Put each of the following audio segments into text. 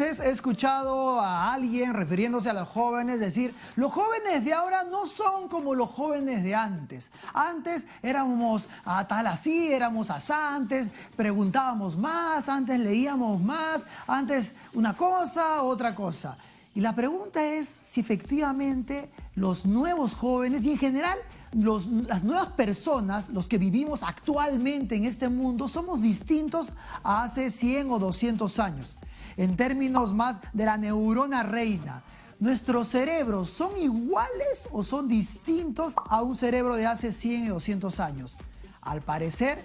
veces he escuchado a alguien refiriéndose a los jóvenes decir, los jóvenes de ahora no son como los jóvenes de antes. Antes éramos tal así, éramos asantes, preguntábamos más, antes leíamos más, antes una cosa, otra cosa. Y la pregunta es si efectivamente los nuevos jóvenes y en general las nuevas personas, los que vivimos actualmente en este mundo, somos distintos a hace 100 o 200 años. En términos más de la neurona reina, ¿nuestros cerebros son iguales o son distintos a un cerebro de hace 100 o 200 años? Al parecer,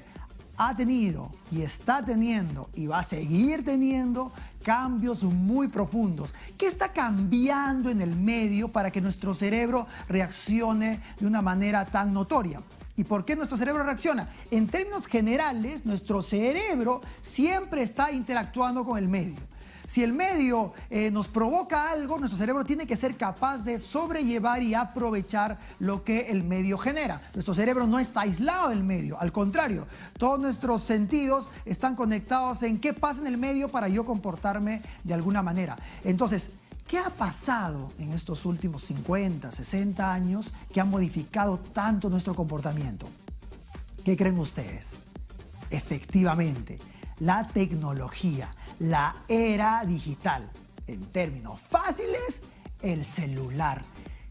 ha tenido y está teniendo y va a seguir teniendo cambios muy profundos. ¿Qué está cambiando en el medio para que nuestro cerebro reaccione de una manera tan notoria? ¿Y por qué nuestro cerebro reacciona? En términos generales, nuestro cerebro siempre está interactuando con el medio. Si el medio nos provoca algo, nuestro cerebro tiene que ser capaz de sobrellevar y aprovechar lo que el medio genera. Nuestro cerebro no está aislado del medio, al contrario, todos nuestros sentidos están conectados en qué pasa en el medio para yo comportarme de alguna manera. Entonces, ¿qué ha pasado en estos últimos 50, 60 años que ha modificado tanto nuestro comportamiento? ¿Qué creen ustedes? Efectivamente, la tecnología, la era digital. En términos fáciles, el celular.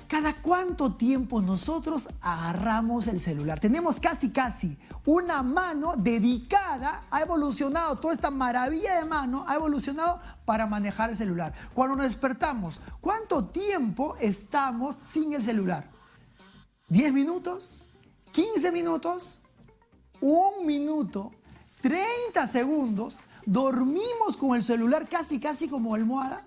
¿Cada cuánto tiempo nosotros agarramos el celular? Tenemos casi una mano dedicada, ha evolucionado, toda esta maravilla de mano ha evolucionado para manejar el celular. Cuando nos despertamos, ¿cuánto tiempo estamos sin el celular? ¿10 minutos? ¿15 minutos? ¿1 minuto? ¿30 segundos? ¿Dormimos con el celular casi como almohada?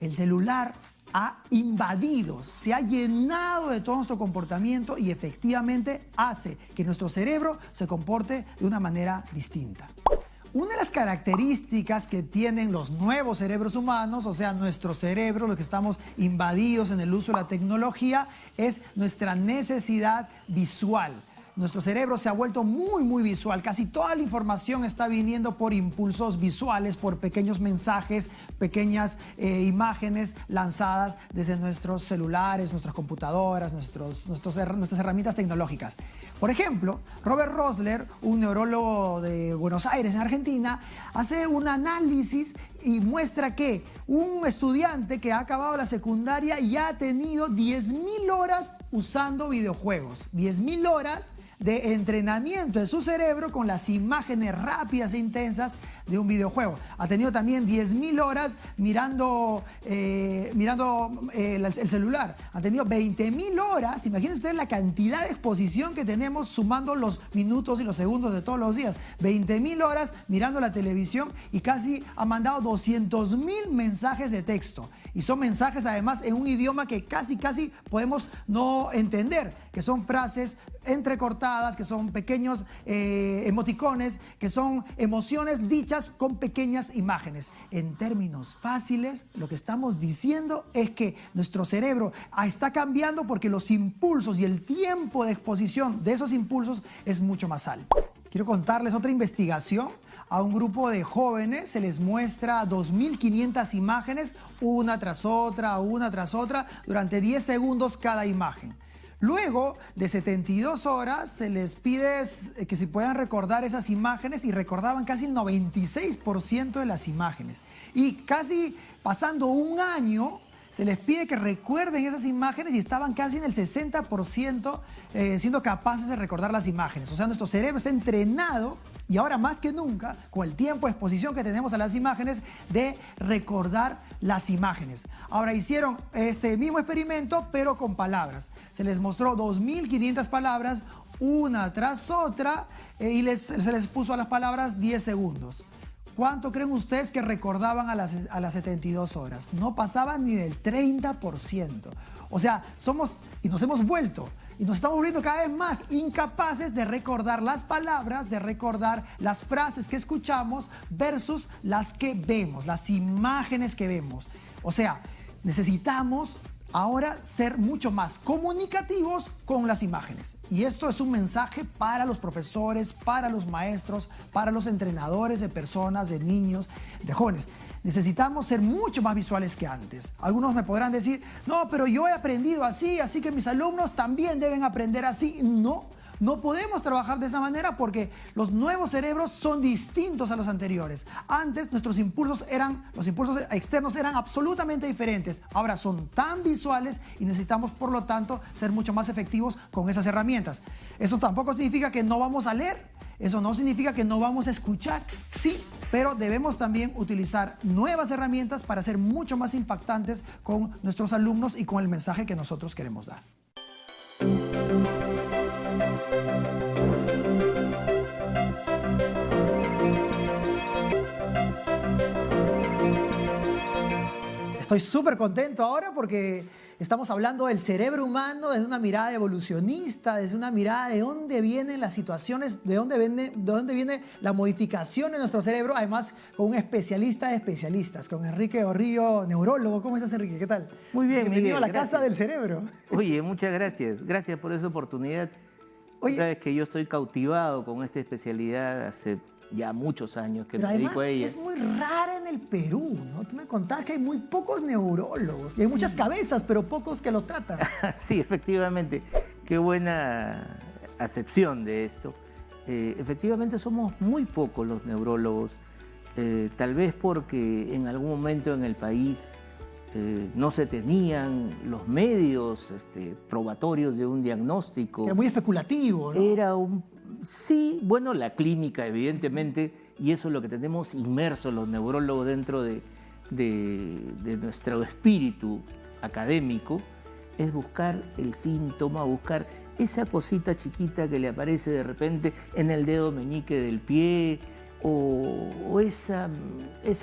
El celular ha invadido, se ha llenado de todo nuestro comportamiento y efectivamente hace que nuestro cerebro se comporte de una manera distinta. Una de las características que tienen los nuevos cerebros humanos, o sea, nuestro cerebro, los que estamos invadidos en el uso de la tecnología, es nuestra necesidad visual. Nuestro cerebro se ha vuelto muy visual. Casi toda la información está viniendo por impulsos visuales, por pequeños mensajes, pequeñas imágenes lanzadas desde nuestros celulares, nuestras computadoras, nuestras herramientas tecnológicas. Por ejemplo, Robert Rosler, un neurólogo de Buenos Aires, en Argentina, hace un análisis y muestra que un estudiante que ha acabado la secundaria ya ha tenido 10.000 horas usando videojuegos. 10.000 horas de entrenamiento de su cerebro con las imágenes rápidas e intensas de un videojuego. Ha tenido también 10.000 horas mirando el celular. Ha tenido 20.000 horas. Imagínense ustedes la cantidad de exposición que tenemos sumando los minutos y los segundos de todos los días. 20.000 horas mirando la televisión y casi ha mandado 200.000 mensajes de texto. Y son mensajes además en un idioma que casi podemos no entender, que son frases entrecortadas, que son pequeños emoticones, que son emociones dichas con pequeñas imágenes. En términos fáciles, lo que estamos diciendo es que nuestro cerebro está cambiando porque los impulsos y el tiempo de exposición de esos impulsos es mucho más alto. Quiero contarles otra investigación. A un grupo de jóvenes se les muestra 2.500 imágenes, una tras otra, durante 10 segundos cada imagen. Luego de 72 horas se les pide que se puedan recordar esas imágenes y recordaban casi el 96% de las imágenes. Y casi pasando un año se les pide que recuerden esas imágenes y estaban casi en el 60% siendo capaces de recordar las imágenes. O sea, nuestro cerebro está entrenado y ahora más que nunca, con el tiempo de exposición que tenemos a las imágenes, de recordar las imágenes. Ahora hicieron este mismo experimento, pero con palabras. Se les mostró 2.500 palabras, una tras otra, y se les puso a las palabras 10 segundos. ¿Cuánto creen ustedes que recordaban a las 72 horas? No pasaban ni del 30%. O sea, nos hemos vuelto y nos estamos volviendo cada vez más incapaces de recordar las palabras, de recordar las frases que escuchamos versus las que vemos, las imágenes que vemos. O sea, necesitamos ahora ser mucho más comunicativos con las imágenes. Y esto es un mensaje para los profesores, para los maestros, para los entrenadores de personas, de niños, de jóvenes. necesitamos ser mucho más visuales que antes. Algunos me podrán decir, no, pero yo he aprendido así, así que mis alumnos también deben aprender así. No. No podemos trabajar de esa manera porque los nuevos cerebros son distintos a los anteriores. Antes los impulsos externos eran absolutamente diferentes. Ahora son tan visuales y necesitamos, por lo tanto, ser mucho más efectivos con esas herramientas. Eso tampoco significa que no vamos a leer. Eso no significa que no vamos a escuchar. Sí, pero debemos también utilizar nuevas herramientas para ser mucho más impactantes con nuestros alumnos y con el mensaje que nosotros queremos dar. Estoy súper contento ahora porque estamos hablando del cerebro humano desde una mirada evolucionista, desde una mirada de dónde vienen las situaciones, de dónde viene la modificación de nuestro cerebro, además con un especialista de especialistas, con Enrique Orrillo, neurólogo. ¿Cómo estás, Enrique? ¿Qué tal? Muy bien, bienvenido Miguel, a la gracias. Casa del Cerebro. Oye, muchas gracias. Gracias por esa oportunidad. Oye, sabes que yo estoy cautivado con esta especialidad hace ya muchos años que pero me además dedico a ella. es muy rara en el Perú, ¿no? Tú me contabas que hay muy pocos neurólogos y hay muchas cabezas, pero pocos que lo tratan. Sí, efectivamente. Qué buena acepción de esto. Efectivamente somos muy pocos los neurólogos, tal vez porque en algún momento en el país no se tenían los medios probatorios de un diagnóstico. Era muy especulativo, ¿no? Sí, bueno, la clínica, evidentemente, y eso es lo que tenemos inmersos los neurólogos dentro de nuestro espíritu académico, es buscar el síntoma, buscar esa cosita chiquita que le aparece de repente en el dedo meñique del pie, o esa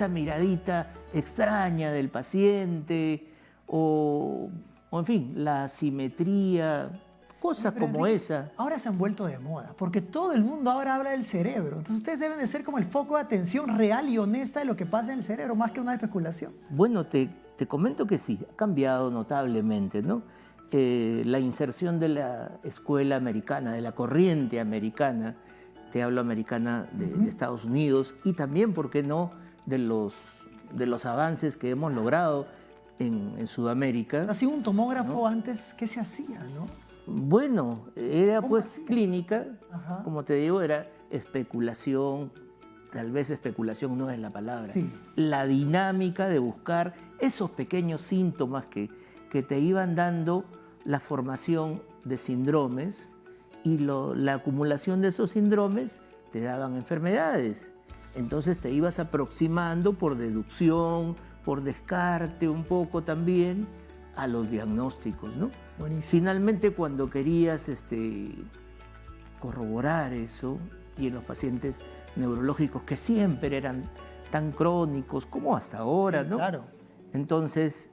miradita extraña del paciente, o en fin, la asimetría, cosas Pero, como Enrique, esa. ahora se han vuelto de moda, porque todo el mundo ahora habla del cerebro. Entonces ustedes deben de ser como el foco de atención real y honesta de lo que pasa en el cerebro, más que una especulación. Bueno, te comento que sí, ha cambiado notablemente, ¿no? La inserción de la escuela americana, de la corriente americana, te hablo americana de Estados Unidos, y también, ¿por qué no?, de los avances que hemos logrado en Sudamérica. Así un tomógrafo, ¿no? Antes, ¿qué se hacía, no? Bueno, era ¿Cómo pues hacía? clínica, Ajá. como te digo, era especulación, tal vez especulación no es la palabra, Sí. la dinámica de buscar esos pequeños síntomas que te iban dando la formación de síndromes, y la acumulación de esos síndromes te daban enfermedades. Entonces te ibas aproximando por deducción, por descarte un poco también a los diagnósticos, ¿no? Buenísimo. Finalmente, cuando querías corroborar eso, y en los pacientes neurológicos que siempre eran tan crónicos como hasta ahora, Sí, ¿no? claro. Entonces,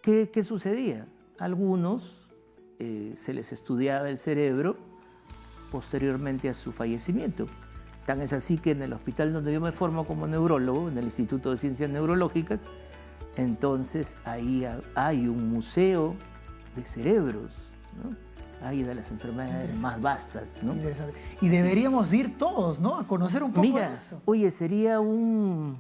¿qué sucedía? Algunos se les estudiaba el cerebro posteriormente a su fallecimiento. Tan es así que en el hospital donde yo me formo como neurólogo, en el Instituto de Ciencias Neurológicas, entonces ahí hay un museo de cerebros, ¿no? Hay de las enfermedades más vastas, ¿no? Interesante. Y deberíamos ir todos, ¿no? A conocer un poco de Mira, eso. oye, sería un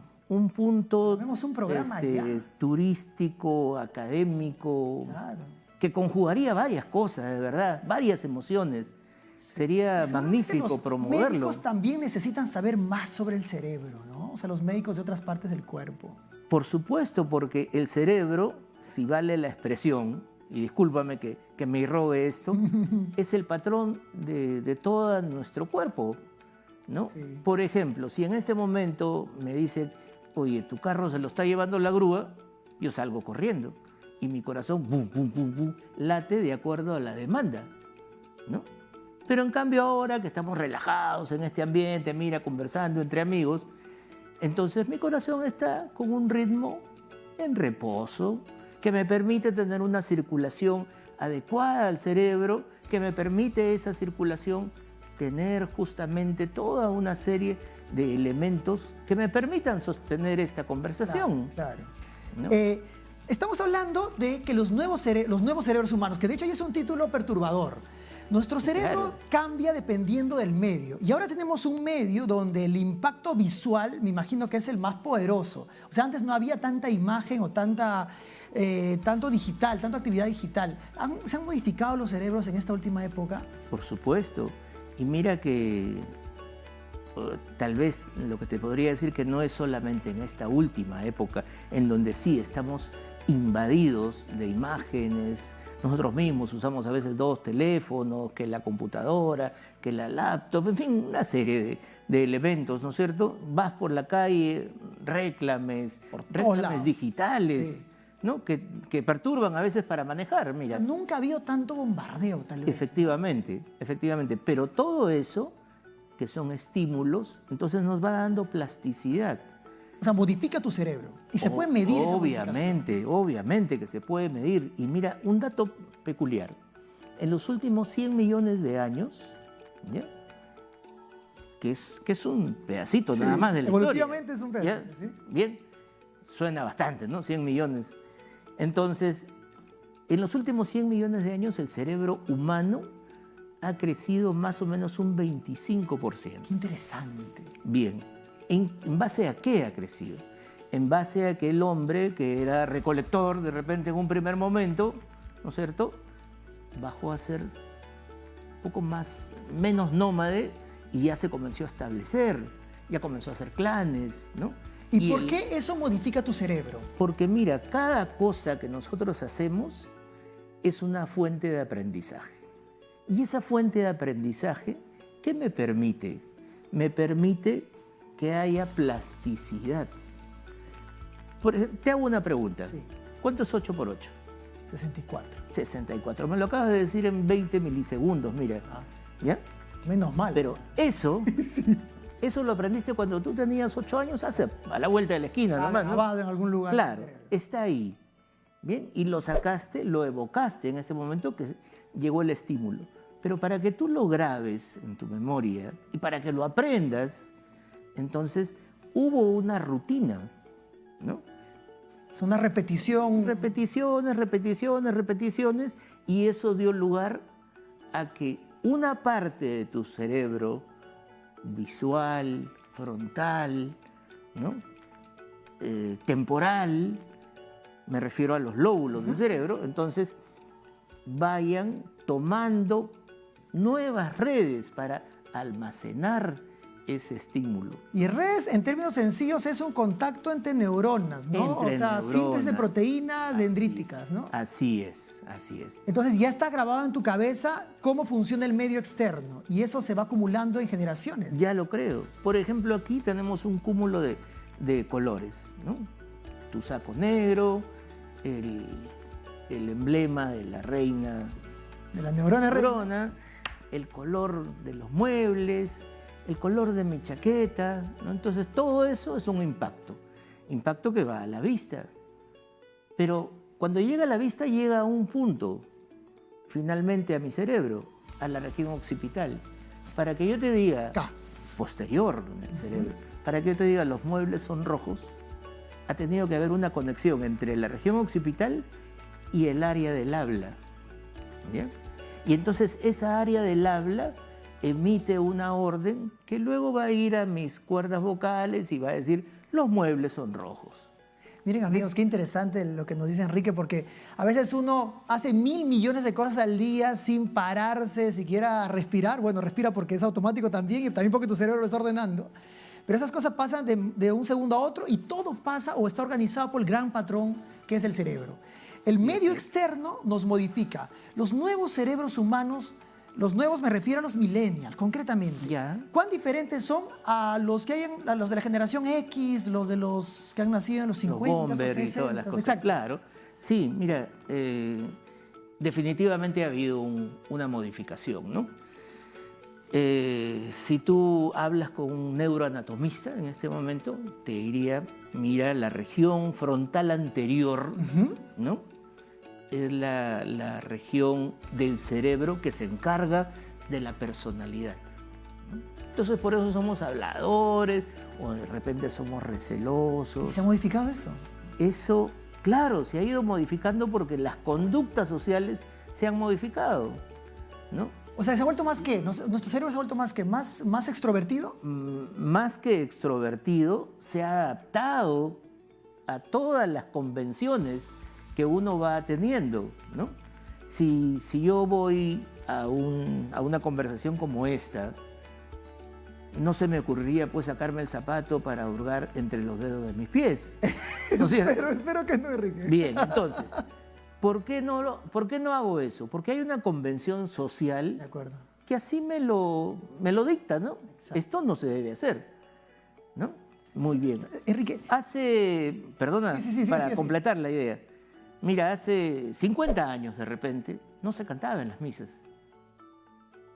punto Tenemos un programa allá. turístico, académico, Claro. que conjugaría varias cosas, de verdad, varias emociones. Sería Seguramente magnífico los promoverlo. médicos también necesitan saber más sobre el cerebro, ¿no? O sea, los médicos de otras partes del cuerpo. Por supuesto, porque el cerebro, si vale la expresión, y discúlpame que me irrogue esto, es el patrón de todo nuestro cuerpo, ¿no? Sí. Por ejemplo, si en este momento me dicen, oye, tu carro se lo está llevando la grúa, yo salgo corriendo, y mi corazón, pum, pum, pum, pum, late de acuerdo a la demanda, ¿no? Pero en cambio ahora que estamos relajados en este ambiente, mira, conversando entre amigos, entonces mi corazón está con un ritmo en reposo, que me permite tener una circulación adecuada al cerebro, que me permite esa circulación tener justamente toda una serie de elementos que me permitan sostener esta conversación. Claro. ¿no? Estamos hablando de que los nuevos cerebros humanos, que de hecho ya es un título perturbador, Nuestro cerebro Claro. cambia dependiendo del medio. Y ahora tenemos un medio donde el impacto visual, me imagino que es el más poderoso. O sea, antes no había tanta imagen o tanto digital, tanta actividad digital. ¿Se han modificado los cerebros en esta última época? Por supuesto. Y mira que tal vez lo que te podría decir que no es solamente en esta última época, en donde sí estamos invadidos de imágenes. Nosotros mismos usamos a veces 2 teléfonos, que la computadora, que la laptop, en fin, una serie de elementos, ¿no es cierto? Vas por la calle, réclames lados. digitales, Sí. ¿no? Que perturban a veces para manejar, O mira. sea, nunca ha habido tanto bombardeo, tal vez. Efectivamente, efectivamente. Pero todo eso, que son estímulos, entonces nos va dando plasticidad. O sea, modifica tu cerebro. Y se puede medir esa modificación. Obviamente que se puede medir. Y mira, un dato peculiar. En los últimos 100 millones de años, ¿ya? Que es un pedacito Sí, nada más de la historia. evolutivamente es un pedacito, ¿Ya? sí. Bien, suena bastante, ¿no? 100 millones. Entonces, en los últimos 100 millones de años, el cerebro humano ha crecido más o menos un 25%. Qué interesante. Bien, ¿en base a qué ha crecido? En base a que el hombre, que era recolector de repente en un primer momento, ¿no es cierto?, bajó a ser un poco menos nómade y ya se comenzó a establecer, ya comenzó a hacer clanes, ¿no? ¿Y por qué eso modifica tu cerebro? Porque mira, cada cosa que nosotros hacemos es una fuente de aprendizaje. Y esa fuente de aprendizaje, ¿qué me permite? Me permite que haya plasticidad. Por ejemplo, te hago una pregunta. Sí. ¿Cuánto es 8 por 8? 64. 64. Me lo acabas de decir en 20 milisegundos, mira. Ah, ¿Ya? menos mal. Pero eso, eso lo aprendiste cuando tú tenías 8 años, a la vuelta de la esquina, nomás, ¿no? grabado en algún lugar. Claro, está ahí. Bien, y lo sacaste, lo evocaste en ese momento que llegó el estímulo. Pero para que tú lo grabes en tu memoria y para que lo aprendas, entonces hubo una rutina, ¿no? Es una repetición. Repeticiones, repeticiones, repeticiones, y eso dio lugar a que una parte de tu cerebro visual, frontal, ¿no? Temporal, me refiero a los lóbulos del cerebro, entonces vayan tomando nuevas redes para almacenar ese estímulo. Y redes, en términos sencillos, es un contacto entre neuronas, ¿no? Entre o sea, neuronas. síntesis de proteínas Así, dendríticas, ¿no? Así es, así es. Entonces ya está grabado en tu cabeza cómo funciona el medio externo y eso se va acumulando en generaciones. Ya lo creo. Por ejemplo, aquí tenemos un cúmulo de colores, ¿no? Tu saco negro, el emblema de la reina De la neurona neurona, el color de los muebles, el color de mi chaqueta, ¿no? Entonces todo eso es un impacto que va a la vista. Pero cuando llega a la vista llega a un punto, finalmente a mi cerebro, a la región occipital, para que yo te diga, acá. posterior en el cerebro, para que yo te diga los muebles son rojos, ha tenido que haber una conexión entre la región occipital y el área del habla. ¿Ya? Y entonces esa área del habla emite una orden que luego va a ir a mis cuerdas vocales y va a decir, los muebles son rojos. Miren amigos, qué interesante lo que nos dice Enrique, porque a veces uno hace 1.000 millones de cosas al día sin pararse, siquiera respirar. Bueno, respira porque es automático también y también porque tu cerebro lo está ordenando. Pero esas cosas pasan de un segundo a otro y todo pasa o está organizado por el gran patrón que es el cerebro. El medio externo nos modifica. Los nuevos cerebros humanos, los nuevos me refiero a los millennials, concretamente. Ya. ¿Cuán diferentes son a los que hay a los de la generación X, los de los que han nacido en los 50, Los bomber los 60? y todas las cosas. Exacto. Claro. Sí, mira, definitivamente ha habido una modificación, ¿no? Si tú hablas con un neuroanatomista en este momento, te diría, mira, la región frontal anterior, ¿no? Es la región del cerebro que se encarga de la personalidad, ¿no? Entonces por eso somos habladores o de repente somos recelosos. ¿Y se ha modificado eso? Eso, claro, se ha ido modificando porque las conductas sociales se han modificado, ¿no? O sea, ¿se ha vuelto más qué? ¿Nuestro cerebro se ha vuelto más qué? ¿Más extrovertido? Más que extrovertido, se ha adaptado a todas las convenciones que uno va teniendo, ¿no? Si yo voy a una conversación como esta, no se me ocurriría pues sacarme el zapato para hurgar entre los dedos de mis pies. ¿No es cierto? Espero que no, Enrique. Bien, entonces, ¿por qué no hago eso? Porque hay una convención social De acuerdo. que así me lo dicta, ¿no? Exacto. Esto no se debe hacer, ¿no? Muy bien. Enrique. Perdona, Sí, para completar la idea. Mira, hace 50 años de repente no se cantaba en las misas.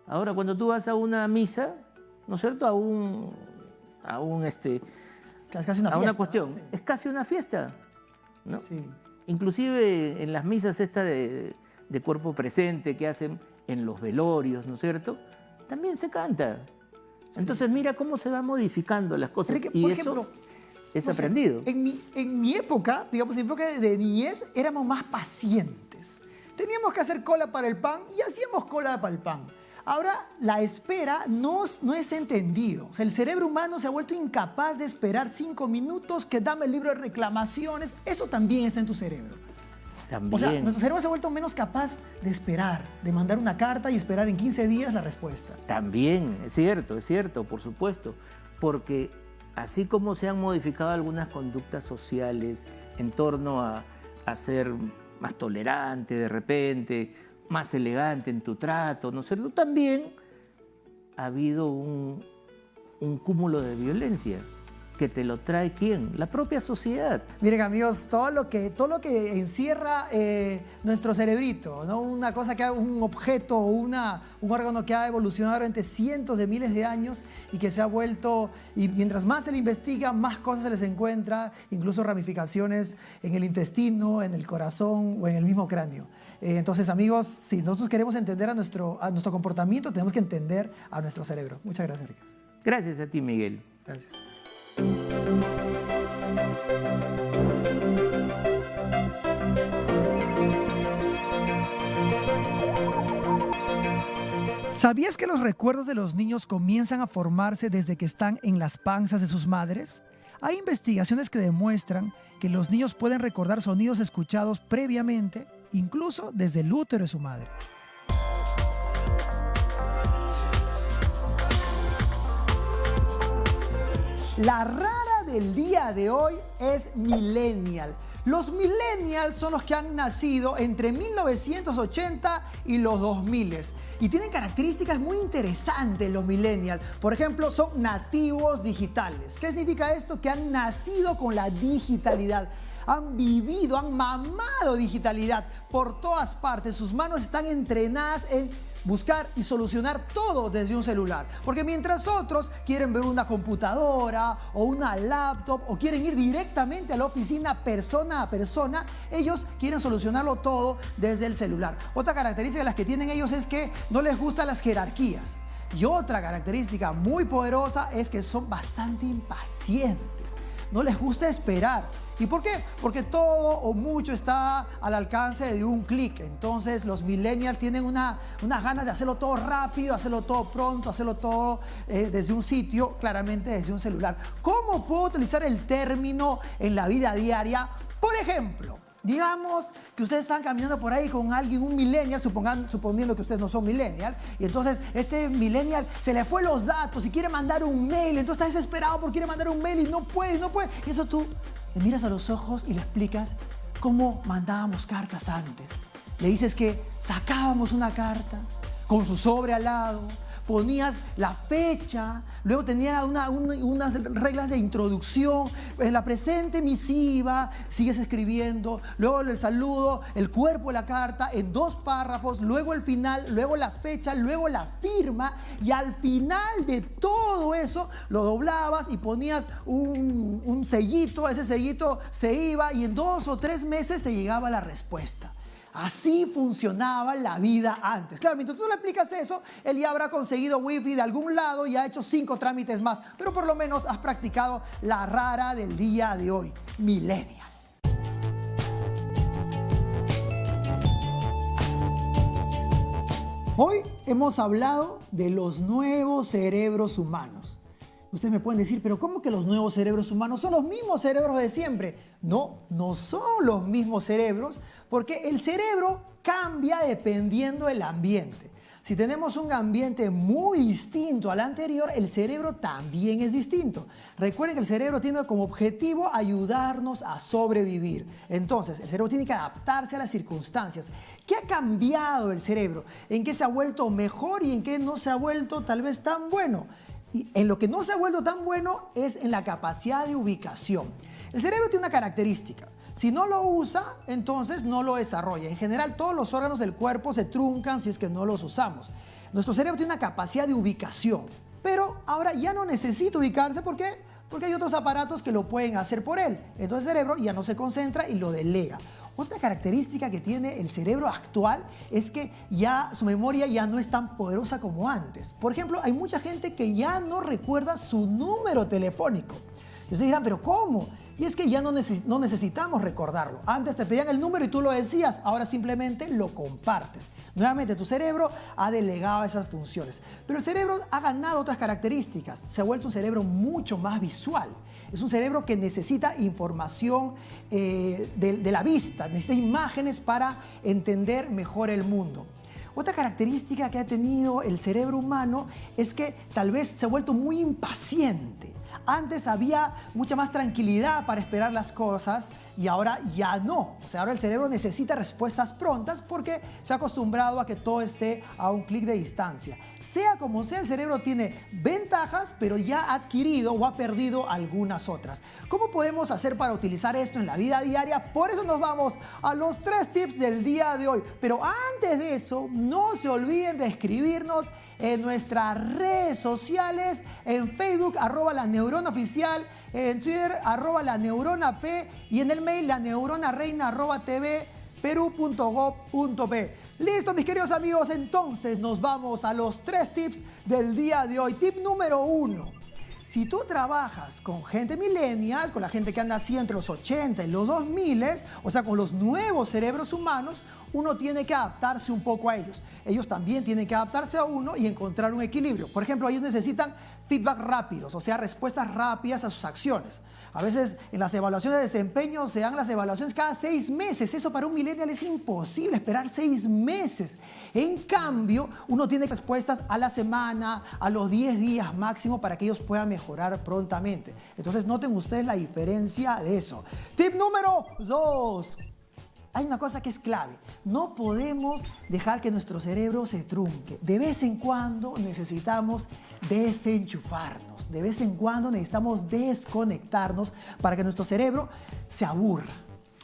Ahora cuando tú vas a una misa, ¿no es cierto? Es casi una a una fiesta, cuestión. ¿no? Sí. Es casi una fiesta, ¿no? Sí. Inclusive en las misas de cuerpo presente que hacen en los velorios, ¿no es cierto? También se canta. Entonces mira cómo se van modificando las cosas. Enrique, Y por eso ejemplo, es no sé, aprendido. En mi época, digamos, en mi época de niñez, éramos más pacientes. Teníamos que hacer cola para el pan y hacíamos cola para el pan. Ahora, la espera no es entendido. O sea, el cerebro humano se ha vuelto incapaz de esperar 5 minutos, que dame el libro de reclamaciones. Eso también está en tu cerebro. También. O sea, nuestro cerebro se ha vuelto menos capaz de esperar, de mandar una carta y esperar en 15 días la respuesta. También, es cierto, por supuesto. Porque así como se han modificado algunas conductas sociales en torno a ser más tolerante de repente, más elegante en tu trato, ¿no es cierto? También ha habido un cúmulo de violencia que te lo trae ¿quién? La propia sociedad. Miren, amigos, todo lo que encierra nuestro cerebrito, ¿no? Una cosa un objeto o un órgano que ha evolucionado durante cientos de miles de años y que se ha vuelto, y mientras más se le investiga, más cosas se les encuentra, incluso ramificaciones en el intestino, en el corazón o en el mismo cráneo. Entonces, amigos, si nosotros queremos entender a nuestro comportamiento, tenemos que entender a nuestro cerebro. Muchas gracias, Enrique. Gracias a ti, Miguel. Gracias. ¿Sabías que los recuerdos de los niños comienzan a formarse desde que están en las panzas de sus madres? Hay investigaciones que demuestran que los niños pueden recordar sonidos escuchados previamente, incluso desde el útero de su madre. La rara del día de hoy es millennial. Los millennials son los que han nacido entre 1980 y los 2000 y tienen características muy interesantes los millennials. Por ejemplo, son nativos digitales. ¿Qué significa esto? Que han nacido con la digitalidad. Han vivido, han mamado digitalidad por todas partes. Sus manos están entrenadas en buscar y solucionar todo desde un celular. Porque mientras otros quieren ver una computadora o una laptop o quieren ir directamente a la oficina persona a persona, ellos quieren solucionarlo todo desde el celular. Otra característica de las que tienen ellos es que no les gustan las jerarquías. Y otra característica muy poderosa es que son bastante impacientes. No les gusta esperar. ¿Y por qué? Porque todo o mucho está al alcance de un clic. Entonces los millennials tienen unas ganas de hacerlo todo rápido, hacerlo todo pronto, hacerlo todo desde un sitio, claramente desde un celular. ¿Cómo puedo utilizar el término en la vida diaria? Por ejemplo, digamos que ustedes están caminando por ahí con alguien, un millennial, suponiendo que ustedes no son millennial, y entonces este millennial se le fue los datos y quiere mandar un mail, entonces está desesperado porque quiere mandar un mail y no puede. Y eso tú le miras a los ojos y le explicas cómo mandábamos cartas antes. Le dices que sacábamos una carta con su sobre al lado, ponías la fecha, luego tenía unas reglas de introducción, en la presente misiva, sigues escribiendo, luego el saludo, el cuerpo de la carta en 2 párrafos, luego el final, luego la fecha, luego la firma, y al final de todo eso lo doblabas y ponías un sellito, ese sellito se iba y en 2 o 3 meses te llegaba la respuesta. Así funcionaba la vida antes. Claro, mientras tú le aplicas eso, él ya habrá conseguido wifi de algún lado y ha hecho 5 trámites más. Pero por lo menos has practicado la rara del día de hoy, millennial. Hoy hemos hablado de los nuevos cerebros humanos. Ustedes me pueden decir, pero ¿cómo que los nuevos cerebros humanos son los mismos cerebros de siempre? No, no son los mismos cerebros, porque el cerebro cambia dependiendo del ambiente. Si tenemos un ambiente muy distinto al anterior, el cerebro también es distinto. Recuerden que el cerebro tiene como objetivo ayudarnos a sobrevivir. Entonces, el cerebro tiene que adaptarse a las circunstancias. ¿Qué ha cambiado el cerebro? ¿En qué se ha vuelto mejor y en qué no se ha vuelto tal vez tan bueno? Y en lo que no se ha vuelto tan bueno es en la capacidad de ubicación. El cerebro tiene una característica. Si no lo usa, entonces no lo desarrolla. En general, todos los órganos del cuerpo se truncan si es que no los usamos. Nuestro cerebro tiene una capacidad de ubicación, pero ahora ya no necesita ubicarse. ¿Por qué? Porque hay otros aparatos que lo pueden hacer por él. Entonces el cerebro ya no se concentra y lo delega. Otra característica que tiene el cerebro actual es que ya su memoria ya no es tan poderosa como antes. Por ejemplo, hay mucha gente que ya no recuerda su número telefónico. Y ustedes dirán, ¿pero cómo? Y es que ya no necesitamos recordarlo. Antes te pedían el número y tú lo decías, ahora simplemente lo compartes. Nuevamente, tu cerebro ha delegado esas funciones. Pero el cerebro ha ganado otras características. Se ha vuelto un cerebro mucho más visual. Es un cerebro que necesita información de la vista, necesita imágenes para entender mejor el mundo. Otra característica que ha tenido el cerebro humano es que tal vez se ha vuelto muy impaciente. Antes había mucha más tranquilidad para esperar las cosas y ahora ya no. O sea, ahora el cerebro necesita respuestas prontas porque se ha acostumbrado a que todo esté a un clic de distancia. Sea como sea, el cerebro tiene ventajas, pero ya ha adquirido o ha perdido algunas otras. ¿Cómo podemos hacer para utilizar esto en la vida diaria? Por eso nos vamos a los 3 tips del día de hoy. Pero antes de eso, no se olviden de escribirnos en nuestras redes sociales, en Facebook, @laneuronaoficial, en Twitter, @laneuronap y en el mail laneuronareina@tvperú.gov.p. Listo, mis queridos amigos, entonces nos vamos a los 3 tips del día de hoy. Tip número 1. Si tú trabajas con gente millennial, con la gente que anda así entre los 80 y los 2000, o sea, con los nuevos cerebros humanos, uno tiene que adaptarse un poco a ellos. Ellos también tienen que adaptarse a uno y encontrar un equilibrio. Por ejemplo, ellos necesitan feedback rápidos, o sea, respuestas rápidas a sus acciones. A veces en las evaluaciones de desempeño se dan las evaluaciones cada 6 meses. Eso para un millennial es imposible, esperar 6 meses. En cambio, uno tiene respuestas a la semana, a los 10 días máximo para que ellos puedan mejorar prontamente. Entonces, noten ustedes la diferencia de eso. Tip número 2. Hay una cosa que es clave. No podemos dejar que nuestro cerebro se trunque. De vez en cuando necesitamos desenchufarnos. De vez en cuando necesitamos desconectarnos para que nuestro cerebro se aburra.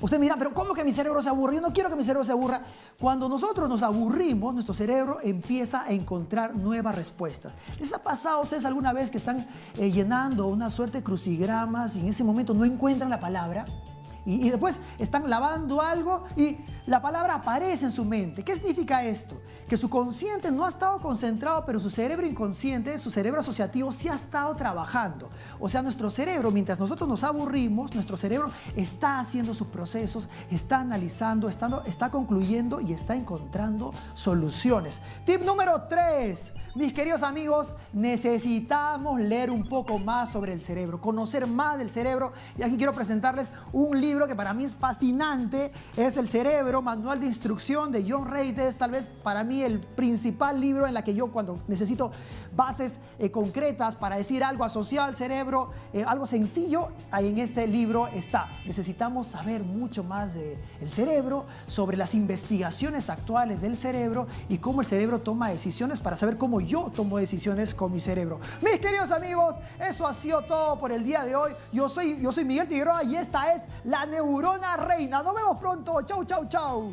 Usted mira, pero ¿cómo que mi cerebro se aburre? Yo no quiero que mi cerebro se aburra. Cuando nosotros nos aburrimos, nuestro cerebro empieza a encontrar nuevas respuestas. ¿Les ha pasado a ustedes alguna vez que están llenando una suerte de crucigramas y en ese momento no encuentran la palabra? Y después están lavando algo y la palabra aparece en su mente. ¿Qué significa esto? Que su consciente no ha estado concentrado, pero su cerebro inconsciente, su cerebro asociativo, sí ha estado trabajando. O sea, nuestro cerebro, mientras nosotros nos aburrimos, nuestro cerebro está haciendo sus procesos, está analizando, está concluyendo y está encontrando soluciones. Tip número 3. Mis queridos amigos, necesitamos leer un poco más sobre el cerebro, conocer más del cerebro. Y aquí quiero presentarles un libro que para mí es fascinante. Es El cerebro, manual de instrucción de John Reiters. Tal vez para mí el principal libro en la que yo cuando necesito bases concretas para decir algo asociado al cerebro, algo sencillo, ahí en este libro está. Necesitamos saber mucho más del cerebro, sobre las investigaciones actuales del cerebro y cómo el cerebro toma decisiones para saber cómo yo tomo decisiones con mi cerebro. Mis queridos amigos, eso ha sido todo por el día de hoy. Yo soy Miguel Figueroa y esta es La Neurona Reina. Nos vemos pronto. Chau, chau, chau.